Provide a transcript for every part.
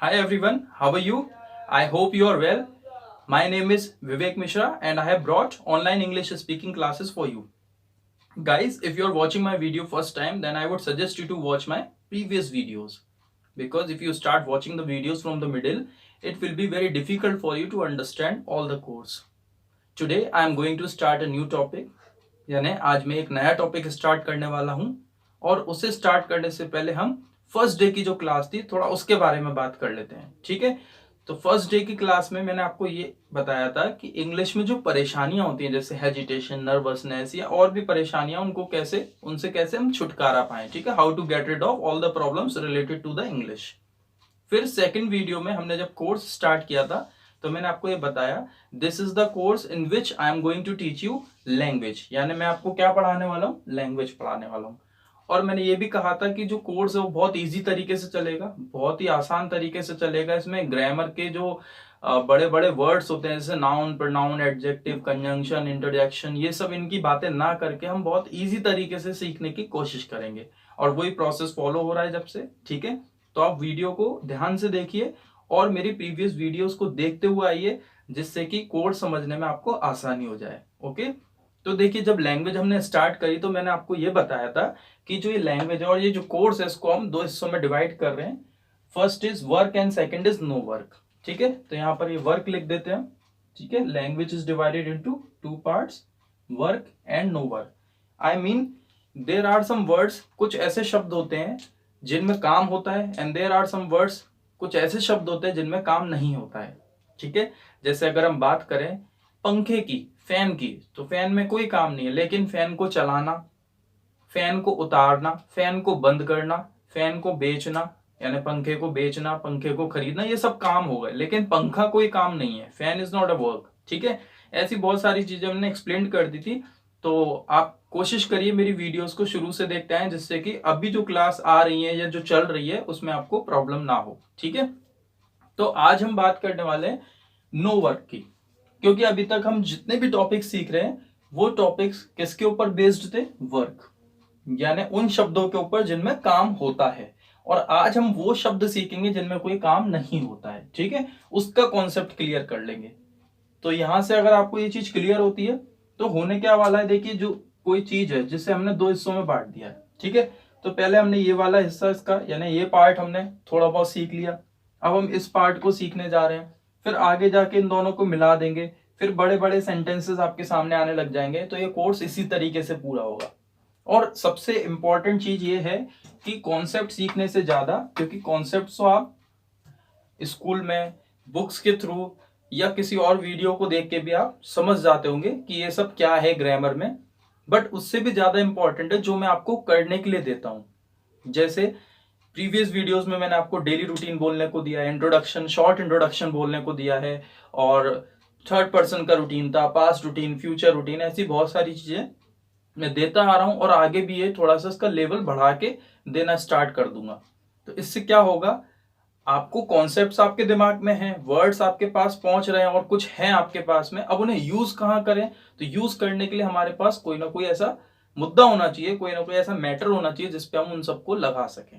Hi everyone, how are you? I hope you are well. My name is Vivek Mishra and I have brought online English speaking classes for you. Guys, if you are watching my video first time, then I would suggest you to watch my previous videos. Because if you start watching the videos from the middle, it will be very difficult for you to understand all the course. Today I am going to start a new topic. यानी आज मैं एक नया topic start करने वाला हूं और उसे स्टार्ट करने से पहले हम फर्स्ट डे की जो क्लास थी थोड़ा उसके बारे में बात कर लेते हैं। ठीक है, तो फर्स्ट डे की क्लास में मैंने आपको ये बताया था कि इंग्लिश में जो परेशानियां होती हैं जैसे हेजिटेशन, नर्वसनेस या और भी परेशानियां उनसे कैसे हम छुटकारा पाएं। ठीक है, how to get rid of all the problems related to the English. फिर सेकंड वीडियो में हमने जब कोर्स स्टार्ट किया था तो मैंने आपको ये बताया this is the course in which I am going to teach you language, यानी मैं आपको क्या पढ़ाने वाला हूँ, लैंग्वेज पढ़ाने वाला हूँ। और मैंने ये भी कहा था कि जो कोर्स है वो बहुत इजी तरीके से चलेगा, बहुत ही आसान तरीके से चलेगा। इसमें ग्रामर के जो बड़े बड़े वर्ड्स होते हैं जैसे noun, pronoun, adjective, conjunction, interjection, ये सब इनकी बातें ना करके हम बहुत इजी तरीके से सीखने की कोशिश करेंगे और वही प्रोसेस फॉलो हो रहा है जब से। ठीक है, तो आप वीडियो को ध्यान से देखिए और मेरी प्रीवियस वीडियोस को देखते हुए आइए जिससे कि कोड समझने में आपको आसानी हो जाए। ओके, तो देखिए जब लैंग्वेज हमने स्टार्ट करी तो मैंने आपको ये बताया था कि जो ये लैंग्वेज है और ये जो कोर्स है इसको हम दो हिस्सों में डिवाइड कर रहे हैं। First is work and second is no work. ठीक है, तो यहाँ पर ये वर्क लिख देते हैं। ठीक है, language is divided into two parts, work and no work. I mean there are some words, कुछ ऐसे शब्द होते हैं जिनमें काम होता है, and there are some words, कुछ ऐसे शब्द होते हैं जिनमें काम नहीं होता है। ठीक है, जैसे अगर हम बात करें पंखे की, फैन की, तो फैन में कोई काम नहीं है, लेकिन फैन को चलाना, फैन को उतारना, फैन को बंद करना, फैन को बेचना, यानी पंखे को बेचना, पंखे को खरीदना, ये सब काम हो गए, लेकिन पंखा कोई काम नहीं है। Fan is not a work. ठीक है, ऐसी बहुत सारी चीजें हमने एक्सप्लेन कर दी थी। तो आप कोशिश करिए मेरी वीडियोस को शुरू से देखते हैं जिससे कि अभी जो क्लास आ रही है या जो चल रही है उसमें आपको प्रॉब्लम ना हो। ठीक है, तो आज हम बात करने वाले हैं नो वर्क की, क्योंकि अभी तक हम जितने भी टॉपिक्स सीख रहे हैं वो टॉपिक्स किसके ऊपर बेस्ड थे, वर्क, यानी उन शब्दों के ऊपर जिनमें काम होता है। और आज हम वो शब्द सीखेंगे जिनमें कोई काम नहीं होता है। ठीक है, उसका कॉन्सेप्ट क्लियर कर लेंगे। तो यहां से अगर आपको ये चीज क्लियर होती है तो होने क्या वाला है, देखिए जो कोई चीज है जिसे हमने दो हिस्सों में बांट दिया है। ठीक है, तो पहले हमने ये वाला हिस्सा इसका यानी ये पार्ट हमने थोड़ा बहुत सीख लिया। अब हम इस पार्ट को सीखने जा रहे हैं, फिर आगे जाके इन दोनों को मिला देंगे, फिर बड़े बड़े सेंटेंसेस आपके सामने आने लग जाएंगे। तो ये कोर्स इसी तरीके से पूरा होगा। और सबसे इंपॉर्टेंट चीज ये है कि कॉन्सेप्ट सीखने से ज्यादा, क्योंकि कॉन्सेप्ट तो आप स्कूल में बुक्स के थ्रू या किसी और वीडियो को देख के भी आप समझ जाते होंगे कि ये सब क्या है ग्रामर में, बट उससे भी ज्यादा इंपॉर्टेंट है जो मैं आपको करने के लिए देता हूं। जैसे प्रीवियस वीडियोस में मैंने आपको डेली रूटीन बोलने को दिया है, इंट्रोडक्शन, शॉर्ट इंट्रोडक्शन बोलने को दिया है, और थर्ड पर्सन का रूटीन था, पास्ट रूटीन, फ्यूचर रूटीन, ऐसी बहुत सारी चीजें मैं देता आ रहा हूं और आगे भी ये थोड़ा सा इसका लेवल बढ़ा के देना स्टार्ट कर दूंगा। तो इससे क्या होगा, आपको कॉन्सेप्ट्स आपके दिमाग में हैं, वर्ड्स आपके पास पहुंच रहे हैं और कुछ हैं आपके पास में, अब उन्हें यूज कहां करें, तो यूज करने के लिए हमारे पास कोई ना कोई ऐसा मुद्दा होना चाहिए, कोई ना कोई ऐसा मैटर होना चाहिए जिसपे हम उन सबको लगा सकें।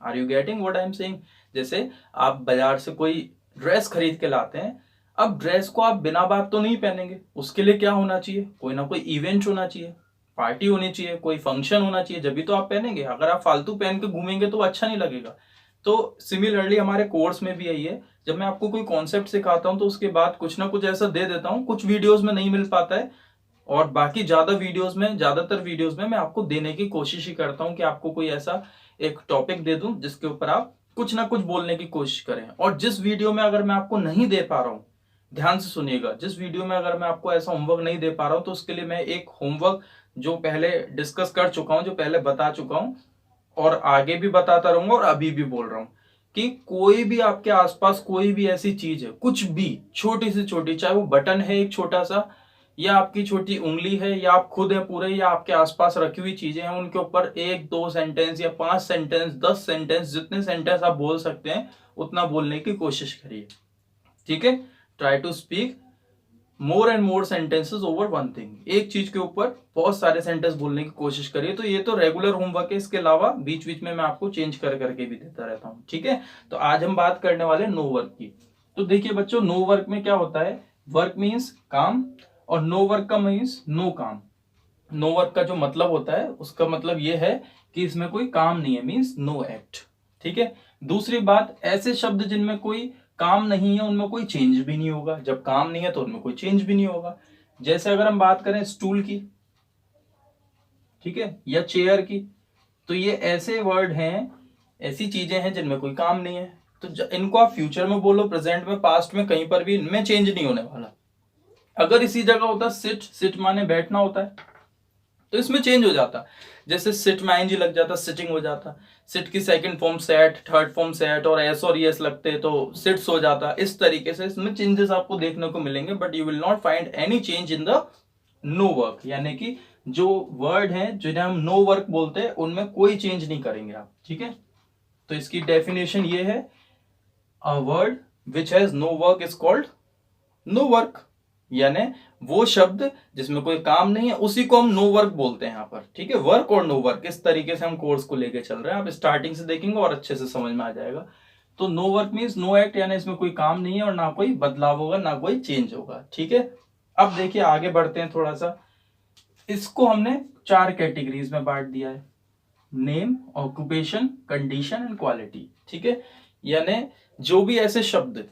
Are you getting what I am saying? जैसे आप बाजार से कोई ड्रेस खरीद के लाते हैं, अब ड्रेस को आप बिना बात तो नहीं पहनेंगे, उसके लिए क्या होना चाहिए, कोई ना कोई इवेंट होना चाहिए, पार्टी होनी चाहिए, कोई फंक्शन होना चाहिए, जब भी तो आप पहनेंगे। अगर आप फालतू पहन के घूमेंगे तो अच्छा नहीं लगेगा। तो सिमिलरली हमारे कोर्स में भी यही है, जब मैं आपको कोई कॉन्सेप्ट सिखाता हूं तो उसके बाद कुछ ना कुछ ऐसा दे देता हूं, कुछ वीडियोस में नहीं मिल पाता है और बाकी ज्यादातर वीडियोस में मैं आपको देने की कोशिश ही करता हूं कि आपको कोई ऐसा एक टॉपिक दे दूं जिसके ऊपर आप कुछ ना कुछ बोलने की कोशिश करें। और जिस वीडियो में अगर मैं आपको नहीं दे पा रहा हूं, ध्यान से सुनिएगा, जिस वीडियो में अगर मैं आपको ऐसा होमवर्क नहीं दे पा रहा हूं तो उसके लिए मैं एक होमवर्क जो पहले डिस्कस कर चुका हूं, जो पहले बता चुका हूं और आगे भी बताता रहूंगा और अभी भी बोल रहा हूं कि कोई भी आपके आसपास कोई भी ऐसी चीज है, कुछ भी छोटी से छोटी, चाहे वो बटन है एक छोटा सा, या आपकी छोटी उंगली है, या आप खुद है पूरे, या आपके आसपास रखी हुई चीजें हैं, उनके ऊपर एक दो सेंटेंस या 5 सेंटेंस, 10 सेंटेंस, जितने सेंटेंस आप बोल सकते हैं उतना बोलने की कोशिश करिए। ठीक है, try to speak more and more sentences over one thing, एक चीज के ऊपर बहुत सारे सेंटेंस बोलने की कोशिश करिए। तो ये तो रेगुलर होमवर्क है, इसके अलावा बीच बीच में मैं आपको चेंज कर करके भी देता रहता हूँ, ठीक है। तो आज हम बात करने वाले नो वर्क की। तो देखिए बच्चों, नो वर्क में क्या होता है, वर्क मीन्स काम, और नो वर्क का मीन्स नो काम। नो वर्क का जो मतलब होता है उसका मतलब ये है कि इसमें कोई काम नहीं है, मीन्स नो एक्ट, ठीक है। दूसरी बात, ऐसे शब्द जिनमें कोई काम नहीं है उनमें कोई चेंज भी नहीं होगा, जब काम नहीं है तो उनमें कोई चेंज भी नहीं होगा। जैसे अगर हम बात करें स्टूल की, ठीक है, या चेयर की, तो ये ऐसे वर्ड हैं, ऐसी चीजें हैं जिनमें कोई काम नहीं है। तो इनको आप फ्यूचर में बोलो, प्रेजेंट में, पास्ट में, कहीं पर भी इनमें चेंज नहीं होने वाला। अगर इसी जगह होता सिट, सिट माने बैठना होता है, तो इसमें चेंज हो जाता। जैसे सिट में आईएनजी लग जाता, सिटिंग हो जाता। सिट की second form set, third form set, और एस और एस लगते तो सिट्स हो जाता। इस तरीके से इसमें चेंजेस आपको देखने को मिलेंगे, but you will not find any change in the no work. यानी कि जो वर्ड है जिन्हें हम नो वर्क बोलते हैं उनमें कोई चेंज नहीं करेंगे आप, ठीक है। तो इसकी डेफिनेशन ये है, a word which has no work is called no work. यानी वो शब्द जिसमें कोई काम नहीं है उसी को हम नो वर्क बोलते हैं यहाँ पर, ठीक है। वर्क और नो वर्क, इस तरीके से हम कोर्स को लेके चल रहे हैं। आप स्टार्टिंग से देखेंगे और अच्छे से समझ में आ जाएगा। तो no work means no act, यानी इसमें कोई काम नहीं है और ना कोई बदलाव होगा, ना कोई चेंज होगा, ठीक है। अब देखिए आगे बढ़ते हैं थोड़ा सा। इसको हमने 4 कैटेगरीज में बांट दिया है, name, occupation, condition and quality, ठीक है। यानी जो भी ऐसे शब्द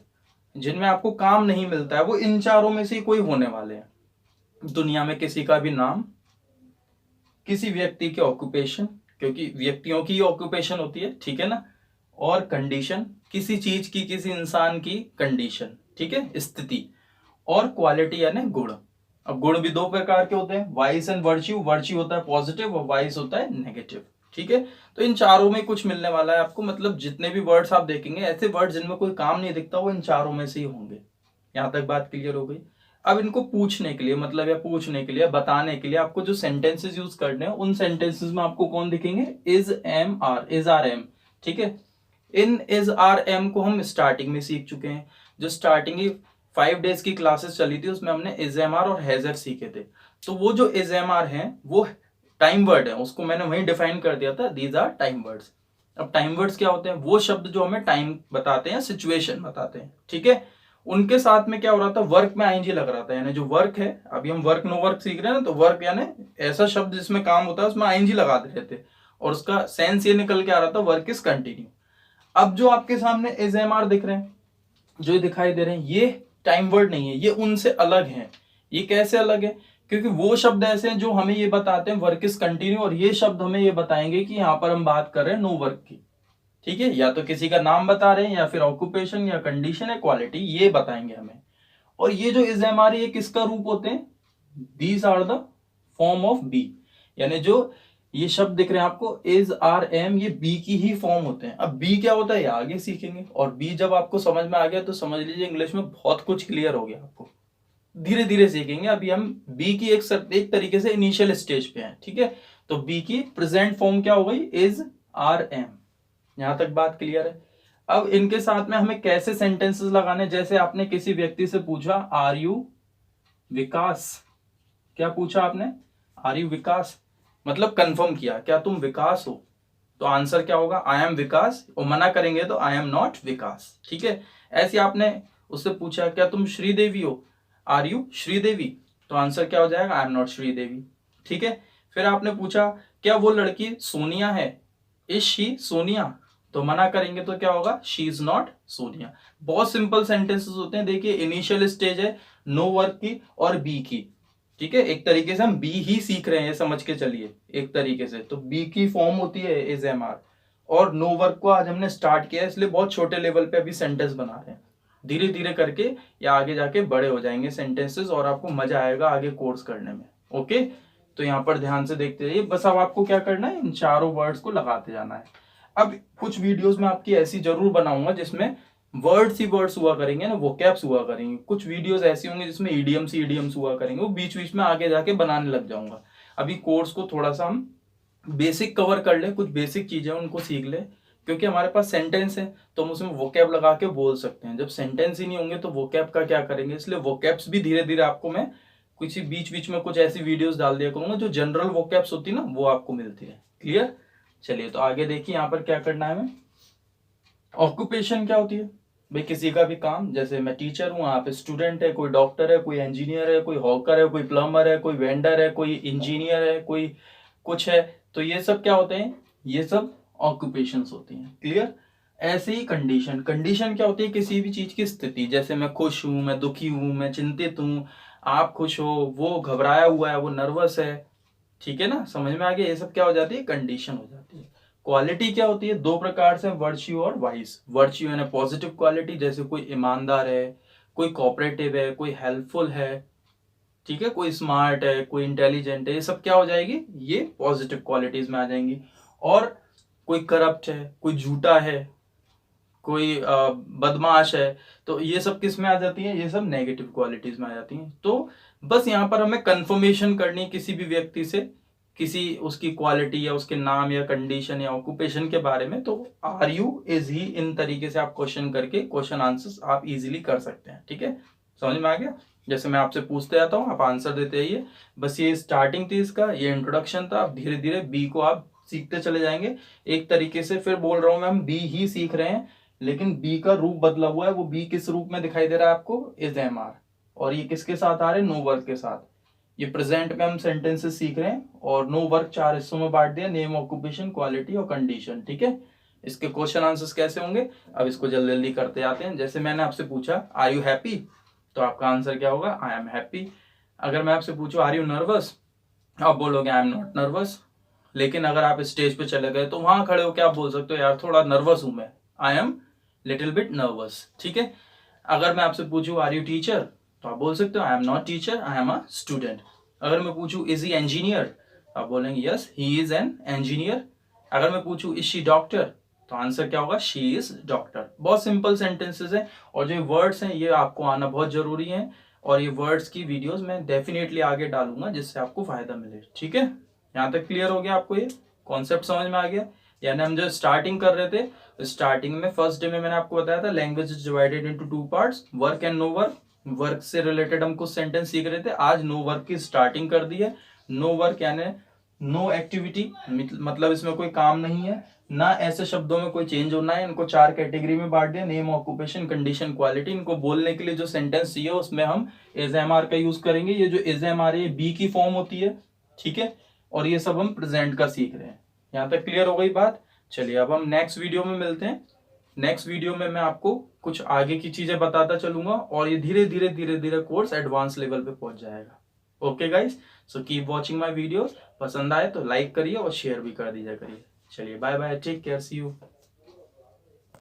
जिनमें आपको काम नहीं मिलता है वो इन चारों में से ही कोई होने वाले हैं। दुनिया में किसी का भी नाम, किसी व्यक्ति के ऑक्यूपेशन, क्योंकि व्यक्तियों की ऑक्यूपेशन होती है, ठीक है ना, और कंडीशन, किसी चीज की, किसी इंसान की कंडीशन, ठीक है, स्थिति, और क्वालिटी यानी गुण। अब गुण भी 2 प्रकार के होते हैं, वाइस एंड वर्च्यू। वर्च्यू होता है पॉजिटिव और वाइस होता है नेगेटिव, ठीक है। तो इन चारों में कुछ मिलने वाला है आपको, मतलब जितने भी वर्ड्स आप देखेंगे, ऐसे वर्ड जिनमें कोई काम नहीं दिखता वो इन चारों में से ही होंगे। यहां तक बात क्लियर हो गई। अब इनको पूछने के लिए, मतलब या पूछने के लिए, बताने के लिए आपको जो सेंटेंसेस यूज करने हैं उन सेंटेंसेस में आपको कौन दिखेंगे, is, am, are, is, are, am, ठीक है। इन इज, आर, एम को हम स्टार्टिंग में सीख चुके हैं। जो स्टार्टिंग की 5 डेज की क्लासेस चली थी उसमें हमने इज, एम, आर और हैजर सीखे थे। तो वो जो इज, एम, आर है वो टाइम वर्ड है, उसको मैंने वहीं डिफाइन कर दिया था, दीज आर टाइम वर्ड्स। अब टाइम वर्ड्स क्या होते हैं, वो शब्द जो हमें टाइम बताते हैं, सिचुएशन बताते हैं, ठीक है। उनके साथ में क्या हो रहा था, वर्क में आईएनजी लग रहा था, यानी जो वर्क है, अभी हम वर्क नो वर्क सीख रहे हैं ना, तो वर्क यानी ऐसा शब्द जिसमें काम होता है उसमें आईएनजी लगा दे रहे थे, और उसका सेंस ये निकल के आ रहा था, वर्क इज कंटिन्यू। अब जो आपके सामने इज, एम, आर दिख रहे हैं, जो दिखाई दे रहे हैं, ये टाइम वर्ड नहीं है, ये उनसे अलग है। ये कैसे अलग है, क्योंकि वो शब्द ऐसे हैं जो हमें ये बताते हैं वर्क इज कंटिन्यू, और ये शब्द हमें ये बताएंगे कि यहां पर हम बात कर रहे हैं नो वर्क की, ठीक है। या तो किसी का नाम बता रहे हैं, या फिर ऑक्यूपेशन, या कंडीशन, या क्वालिटी, ये बताएंगे हमें। और ये जो इज, एम, आर, ये किसका रूप होते हैं, these are the form of be. यानी जो ये शब्द दिख रहे हैं आपको, इज, आर, एम, ये बी की ही फॉर्म होते हैं। अब बी क्या होता है ये आगे सीखेंगे, और बी जब आपको समझ में आ गया तो समझ लीजिए इंग्लिश में बहुत कुछ क्लियर हो गया आपको। धीरे धीरे सीखेंगे, अभी हम बी की एक तरीके से इनिशियल स्टेज पे हैं, ठीक है। तो बी की प्रेजेंट फॉर्म क्या हो गई, इज, आर, एम। यहां तक बात क्लियर है। अब इनके साथ में हमें कैसे सेंटेंसेस लगाने, जैसे आपने किसी व्यक्ति से पूछा, आर यू विकास, क्या पूछा आपने, आर यू विकास, मतलब कंफर्म किया, क्या तुम विकास हो, तो आंसर क्या होगा, आई एम विकास, और मना करेंगे तो आई एम नॉट विकास, ठीक है। ऐसे आपने उससे पूछा, क्या तुम श्रीदेवी हो, आर यू श्रीदेवी, तो आंसर क्या हो जाएगा, आई एम नॉट श्रीदेवी, ठीक है। फिर आपने पूछा, क्या वो लड़की सोनिया है, इज शी सोनिया, तो मना करेंगे तो क्या होगा, शी इज नॉट सोनिया। बहुत सिंपल सेंटेंसेस होते हैं। देखिए इनिशियल स्टेज है नो वर्क की और बी की, ठीक है। एक तरीके से हम बी ही सीख रहे हैं, समझ के चलिए एक तरीके से। तो बी की फॉर्म होती है इज, एम, आर, और नो वर्क को आज हमने स्टार्ट किया है, इसलिए बहुत छोटे लेवल पे अभी सेंटेंस बना रहे हैं। धीरे धीरे करके या आगे जाके बड़े हो जाएंगे सेंटेंसेस, और आपको मजा आएगा आगे कोर्स करने में, ओके। तो यहाँ पर ध्यान से देखते रहिए, बस अब आपको क्या करना है, इन चारों वर्ड्स को लगाते जाना है। अब कुछ वीडियोस में आपकी ऐसी जरूर बनाऊंगा जिसमें वर्ड्स ही वर्ड्स हुआ करेंगे ना, वोकैब्स हुआ करेंगे। कुछ वीडियोस ऐसी होंगी जिसमें ईडियम्स ही ईडियम्स हुआ करेंगे, वो बीच बीच में आगे जाके बनाने लग जाऊंगा। अभी कोर्स को थोड़ा सा हम बेसिक कवर कर ले, कुछ बेसिक चीजें उनको सीख ले, क्योंकि हमारे पास सेंटेंस है तो हम उसमें वोकैब लगा के बोल सकते हैं। जब सेंटेंस ही नहीं होंगे तो वोकैब का क्या करेंगे, इसलिए वोकैब्स भी धीरे धीरे आपको मैं कुछ बीच बीच में कुछ ऐसी वीडियोस डाल दिया करूंगा जो जनरल वोकैब्स होती है ना वो आपको मिलती है। क्लियर? चलिए तो आगे देखिए यहाँ पर क्या करना है हमें। ऑक्यूपेशन क्या होती है भाई, किसी का भी काम, जैसे मैं टीचर हूँ, आप स्टूडेंट है, कोई डॉक्टर है, कोई इंजीनियर है, कोई हॉकर है, कोई प्लम्बर है, कोई वेंडर है, कोई इंजीनियर है, कोई कुछ है, तो ये सब क्या होते हैं, ये सब ऑक्यूपेशंस होती हैं। क्लियर? ऐसे ही कंडीशन, कंडीशन क्या होती है, किसी भी चीज की स्थिति, जैसे मैं खुश हूं, मैं दुखी हूं, मैं चिंतित हूं, आप खुश हो, वो घबराया हुआ है, वो नर्वस है। ठीक है ना, समझ में आ गया? ये सब क्या हो जाती है, कंडीशन हो जाती है। क्वालिटी क्या होती है, दो प्रकार से, वर्च्यू और वाइस। वर्च्यू यानी पॉजिटिव क्वालिटी, जैसे कोई ईमानदार है, कोई कोऑपरेटिव है, कोई हेल्पफुल है, ठीक है, कोई स्मार्ट है, कोई इंटेलिजेंट है, ये सब क्या हो जाएगी, ये पॉजिटिव क्वालिटीज में आ जाएंगी। और कोई करप्ट है, कोई झूठा है, कोई बदमाश है, तो ये सब किस में आ जाती है, ये सब नेगेटिव क्वालिटीज में आ जाती हैं। तो बस यहाँ पर हमें कंफर्मेशन करनी है किसी भी व्यक्ति से, किसी उसकी क्वालिटी या उसके नाम या कंडीशन या ऑक्यूपेशन के बारे में, तो आर यू, इज ही, इन तरीके से आप क्वेश्चन करके क्वेश्चन आंसर्स आप इजीली कर सकते हैं। ठीक है, समझ में आ गया? जैसे मैं आपसे पूछते जाता हूँ, आप आंसर देते आइए। बस ये स्टार्टिंग थी इसका, ये इंट्रोडक्शन था। अब धीरे धीरे बी को आप सीखते चले जाएंगे एक तरीके से। फिर बोल रहा हूँ मैं, हम बी ही सीख रहे हैं, लेकिन बी का रूप बदला हुआ है। वो बी किस रूप में दिखाई दे रहा है आपको, इज एम आर, और ये किसके साथ आ रहे हैं, नो वर्क के साथ। ये प्रेजेंट में हम सेंटेंसेस सीख रहे हैं, और नो वर्क 4 हिस्सों में बांट दिया, नेम, ऑक्यूपेशन, क्वालिटी और कंडीशन। ठीक है, इसके क्वेश्चन आंसर्स कैसे होंगे, अब इसको जल्दी जल्दी करते जाते हैं। जैसे मैंने आपसे पूछा आर यू हैप्पी, तो आपका आंसर क्या होगा, आई एम हैप्पी। अगर मैं आपसे पूछूं आर यू नर्वस, आप बोलोगे आई एम नॉट नर्वस। लेकिन अगर आप स्टेज पे चले गए तो वहां खड़े होकर आप बोल सकते हो, यार थोड़ा नर्वस हूं मैं, I am little bit nervous. ठीक है, अगर मैं आपसे पूछूं आर यू टीचर, तो आप बोल सकते हो I am not teacher, I am a student. अगर मैं पूछूं इज ही इंजीनियर, आप बोलेंगे yes he is an engineer. अगर मैं पूछूं इज शी डॉक्टर, तो आंसर क्या होगा, शी इज डॉक्टर। बहुत सिंपल सेंटेंसेस हैं, और जो वर्ड्स हैं ये आपको आना बहुत जरूरी है। और ये वर्ड्स की वीडियोस मैं डेफिनेटली आगे डालूंगा जिससे आपको फायदा मिले। ठीक है, यहाँ तक क्लियर हो गया आपको, ये कॉन्सेप्ट समझ में आ गया? यानी हम जो स्टार्टिंग कर रहे थे, स्टार्टिंग में फर्स्ट डे में मैंने आपको बताया था language is divided into 2 parts, work and no work. Work से रिलेटेड हम कुछ सेंटेंस सीख रहे थे, आज नो वर्क की स्टार्टिंग कर दी है। नो वर्क यानी नो एक्टिविटी, मतलब इसमें कोई काम नहीं है ना, ऐसे शब्दों में कोई चेंज होना है। इनको 4 कैटेगरी में बांट दिया, नेम, ऑक्यूपेशन, कंडीशन, क्वालिटी। इनको बोलने के लिए जो सेंटेंस चाहिए उसमें हम इज एम आर का यूज करेंगे। ये जो इज एम आर है बी की फॉर्म होती है। ठीक है, और ये सब हम प्रेजेंट का सीख रहे हैं। यहाँ तक क्लियर हो गई बात? चलिए अब हम नेक्स्ट वीडियो में मिलते हैं। नेक्स्ट वीडियो में मैं आपको कुछ आगे की चीजें बताता चलूंगा, और ये धीरे धीरे धीरे धीरे कोर्स एडवांस लेवल पे पहुंच जाएगा। Okay guys, so keep watching my videos. पसंद आए तो लाइक करिए और शेयर भी कर दीजिए करिए। चलिए bye bye, take care, see you.